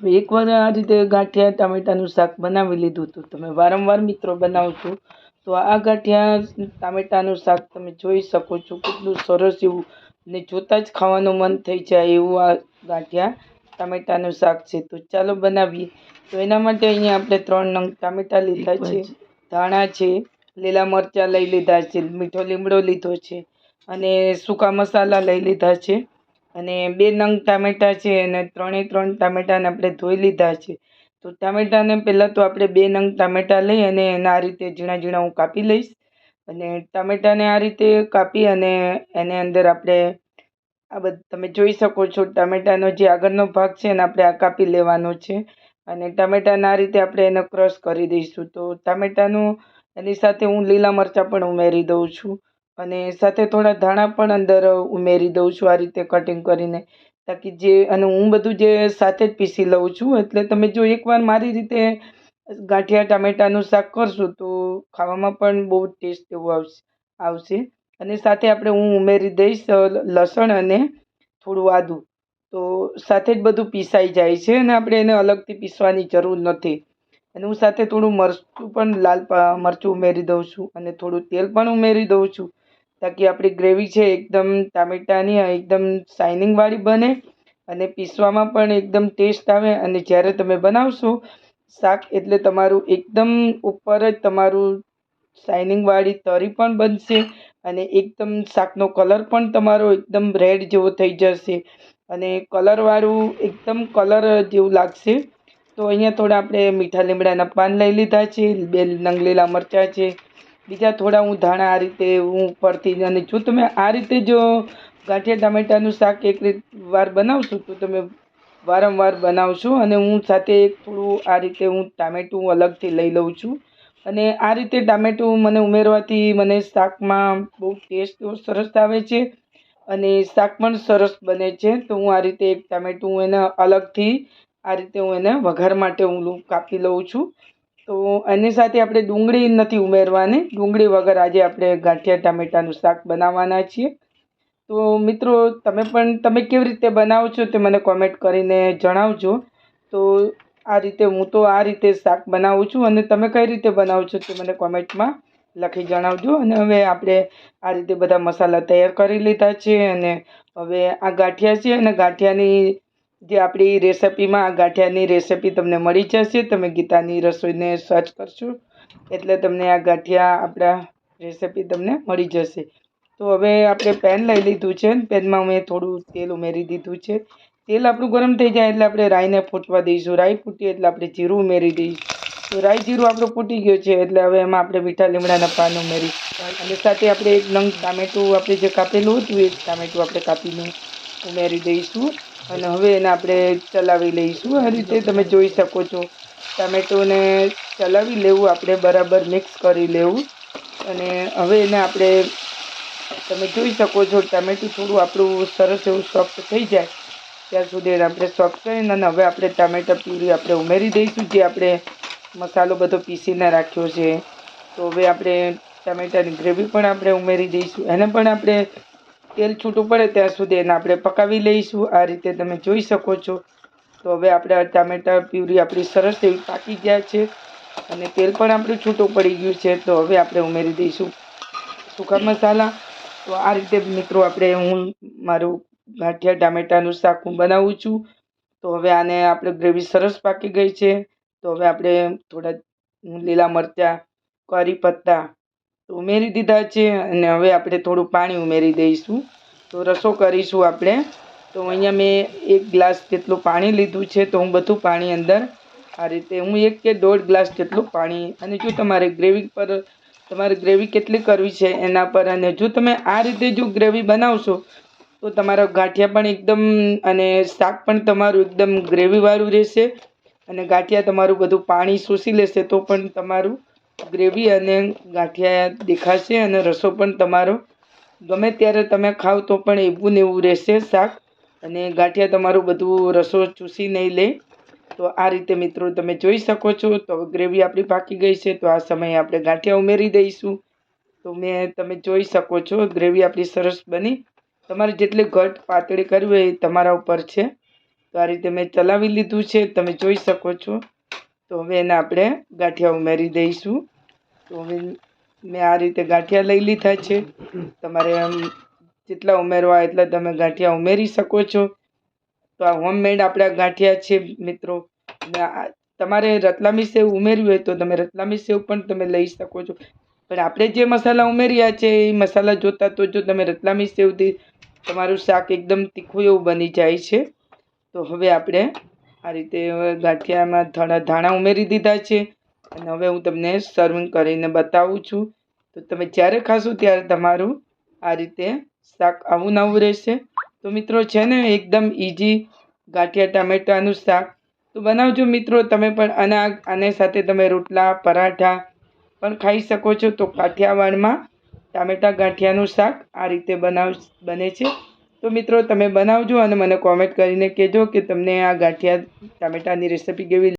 એકવાર આ રીતે ગાંઠિયા ટામેટાનું શાક બનાવી લીધું હતું. તમે વારંવાર મિત્રો બનાવશો તો આ ગાંઠિયા ટામેટાનું શાક તમે જોઈ શકો છો કેટલું સરસ એવું ને જોતાં જ ખાવાનું મન થઈ જાય એવું આ ગાંઠિયા ટામેટાનું શાક છે. તો ચાલો બનાવીએ. તો એના માટે અહીંયા આપણે 3 નંગ ટામેટા લીધા છે, ધાણા છે, લીલા મરચાં લઈ લીધા છે, મીઠો લીમડો લીધો છે અને સૂકા મસાલા લઈ લીધા છે અને 2 નંગ ટામેટાં છે અને 3 ટામેટાને આપણે ધોઈ લીધા છે. તો ટામેટાને પહેલાં તો આપણે 2 નંગ ટામેટાં લઈ અને એના આ રીતે ઝીણા ઝીણા હું કાપી લઈશ અને ટામેટાને આ રીતે કાપી અને એને અંદર આપણે આ બધું તમે જોઈ શકો છો. ટામેટાનો જે આગળનો ભાગ છે એને આપણે આ કાપી લેવાનો છે અને ટામેટાના આ રીતે આપણે એને ક્રશ કરી દઈશું. તો ટામેટાનું એની સાથે હું લીલા મરચાં પણ ઉમેરી દઉં છું અને સાથે થોડા ધાણા પણ અંદર ઉમેરી દઉં છું આ રીતે કટિંગ કરીને, તાકી જે અને હું બધું જે સાથે જ પીસી લઉં છું. એટલે તમે જો એકવાર મારી રીતે ગાંઠિયા ટામેટાનું શાક કરશો તો ખાવામાં પણ બહુ ટેસ્ટ એવું આવશે અને સાથે આપણે હું ઉમેરી દઈશ લસણ અને થોડું આદું. તો સાથે જ બધું પીસાઈ જાય છે અને આપણે એને અલગથી પીસવાની જરૂર નથી. અને હું સાથે થોડું મરચું પણ લાલ મરચું ઉમેરી દઉં છું અને થોડું તેલ પણ ઉમેરી દઉં છું, તાકી આપણી ગ્રેવી છે એકદમ ટામેટાની એકદમ શાઇનિંગવાળી બને અને પીસવામાં પણ એકદમ ટેસ્ટ આવે. અને જ્યારે તમે બનાવશો શાક એટલે તમારું એકદમ ઉપર જ તમારું શાઇનિંગવાળી તરી પણ બનશે અને એકદમ શાકનો કલર પણ તમારો એકદમ રેડ જેવો થઈ જશે અને કલરવાળું એકદમ કલર જેવું લાગશે. તો અહીંયા થોડા આપણે મીઠા લીમડાના પાન લઈ લીધા છે, 2 નંગ લીલા મરચાં છે, બીજા થોડા હું ધાણા આ રીતે હું ઉપરથી. અને જો તમે આ રીતે જો ગાંઠિયા ટામેટાનું શાક એક વાર બનાવશો તો તમે વારંવાર બનાવશો. અને હું સાથે થોડું આ રીતે હું ટામેટું અલગથી લઈ લઉં છું અને આ રીતે ટામેટું મને ઉમેરવાથી મને શાકમાં બહુ ટેસ્ટ સરસ આવે છે અને શાક પણ સરસ બને છે. તો હું આ રીતે એક ટામેટું એને અલગથી આ રીતે હું એને વઘાર માટે હું કાપી લઉં છું. તો એની સાથે આપણે ડુંગળી નથી ઉમેરવાની, ડુંગળી વગર આજે આપણે ગાંઠિયા ટામેટાનું શાક બનાવવાના છીએ. તો મિત્રો તમે કેવી રીતે બનાવો છો તે મને કોમેન્ટ કરીને જણાવજો. તો આ રીતે હું તો આ રીતે શાક બનાવું છું અને તમે કઈ રીતે બનાવો છો તે મને કોમેન્ટમાં લખી જણાવજો. અને હવે આપણે આ રીતે બધા મસાલા તૈયાર કરી લીધા છે અને હવે આ ગાંઠિયા છે અને ગાંઠિયાની જે આપણી રેસિપીમાં આ ગાંઠિયાની રેસિપી તમને મળી જશે. તમે ગીતાની રસોઈને સર્ચ કરશો એટલે તમને આ ગાંઠિયા આપણા રેસિપી તમને મળી જશે. તો હવે આપણે પેન લઈ લીધું છે, પેનમાં મેં થોડું તેલ ઉમેરી દીધું છે. તેલ આપણું ગરમ થઈ જાય એટલે આપણે રાઈને ફૂટવા દઈશું. રાઈ ફૂટી એટલે આપણે જીરું ઉમેરી દઈશું. તો રાઈ જીરું આપણું ફૂટી ગયું છે એટલે હવે એમાં આપણે મીઠા લીમડાના પાન ઉમેરી અને સાથે આપણે 1 નંગ ટામેટું આપણે જે કાપેલું હતું એ ટામેટું આપણે કાપીને ઉમેરી દઈશું અને હવે એને આપણે ચલાવી લઈશું. આ રીતે તમે જોઈ શકો છો ટામેટુંને ચલાવી લેવું, આપણે બરાબર મિક્સ કરી લેવું અને હવે એને આપણે તમે જોઈ શકો છો ટામેટું થોડું આપણું સરસ એવું સોફ્ટ થઈ જાય ત્યાં સુધી એને આપણે સોફ્ટ કરીને અને હવે આપણે ટામેટા પ્યુરી આપણે ઉમેરી દઈશું જે આપણે મસાલો બધો પીસીને રાખ્યો છે. તો હવે આપણે ટામેટાની ગ્રેવી પણ આપણે ઉમેરી દઈશું. એને પણ આપણે તેલ છૂટું પડે ત્યાં સુધી એને આપણે પકાવી લઈશું. આ રીતે તમે જોઈ શકો છો. તો હવે આપણે ટામેટા પ્યુરી આપણી સરસ એવી પાકી ગયા છે અને તેલ પણ આપણું છૂટું પડી ગયું છે. તો હવે આપણે ઉમેરી દઈશું સૂકા મસાલા. તો આ રીતે મિત્રો હું મારું ગાંઠિયા ટામેટાનું શાક હું બનાવું છું. તો હવે આને આપણે ગ્રેવી સરસ પાકી ગઈ છે. તો હવે આપણે થોડા લીલા મરચાં, કરી પત્તા ઉમેરી દીધા છે અને હવે આપણે થોડું પાણી ઉમેરી દઈશું. તો રસો કરીશું આપણે. તો અહીંયા મેં 1 ગ્લાસ જેટલું પાણી લીધું છે. તો હું બધું પાણી અંદર આ રીતે હું 1 કે 1.5 ગ્લાસ જેટલું પાણી. અને જો તમારે ગ્રેવી કેટલી કરવી છે એના પર, અને જો તમે આ રીતે જો ગ્રેવી બનાવશો તો તમારા ગાંઠિયા પણ એકદમ અને શાક પણ તમારું એકદમ ગ્રેવીવાળું રહેશે અને ગાંઠિયા તમારું બધું પાણી શોષી લેશે તો પણ તમારું ગ્રેવી અને ગાંઠિયા દેખાશે અને રસો પણ તમારો ગમે ત્યારે તમે ખાવ તો પણ એવું ને એવું રહેશે શાક અને ગાંઠિયા તમારું બધું રસો ચૂસી નહીં લે. તો આ રીતે મિત્રો તમે જોઈ શકો છો. તો ગ્રેવી આપણી પાકી ગઈ છે. તો આ સમયે આપણે ગાંઠિયા ઉમેરી દઈશું. તો તમે જોઈ શકો છો ગ્રેવી આપણી સરસ બની. તમારે જેટલી ઘટ પાતળી કરવી હોય એ તમારા ઉપર છે. તો આ રીતે મેં ચલાવી લીધું છે, તમે જોઈ શકો છો. તો હવે એને આપણે ગાંઠિયા ઉમેરી દઈશું. તો હવે મેં આ રીતે ગાંઠિયા લઈ લીધા છે. તમારે જેટલા ઉમેરવા એટલા તમે ગાંઠિયા ઉમેરી શકો છો. તો આ હોમમેડ આપણા ગાંઠિયા છે મિત્રો. તમારે રતલામી સેવ ઉમેરવી હોય તો તમે રતલામી સેવ પણ તમે લઈ શકો છો. પણ આપણે જે મસાલા ઉમેર્યા છે એ મસાલા જોતા તો જો તમે રતલામી સેવથી તમારું શાક એકદમ તીખું એવું બની જાય છે. તો હવે આપણે આ રીતે ગાંઠિયામાં થોડા ધાણા ઉમેરી દીધા છે અને હવે હું તમને સર્વિંગ કરીને બતાવું છું. તો તમે જ્યારે ખાશો ત્યારે તમારું આ રીતે શાક આવું નવું રહેશે. તો મિત્રો છે ને એકદમ ઇઝી ગાંઠિયા ટામેટાનું શાક તો બનાવજો મિત્રો તમે પણ. અને આને સાથે તમે રોટલા પરાઠા પણ ખાઈ શકો છો. તો કાઠિયાવાડમાં ટામેટા ગાંઠિયાનું શાક આ રીતે બને છે. તો મિત્રો તમે બનાવજો અને મને કોમેન્ટ કરીને કહેજો કે તમને આ ગાંઠિયા ટામેટાની રેસિપી કેવી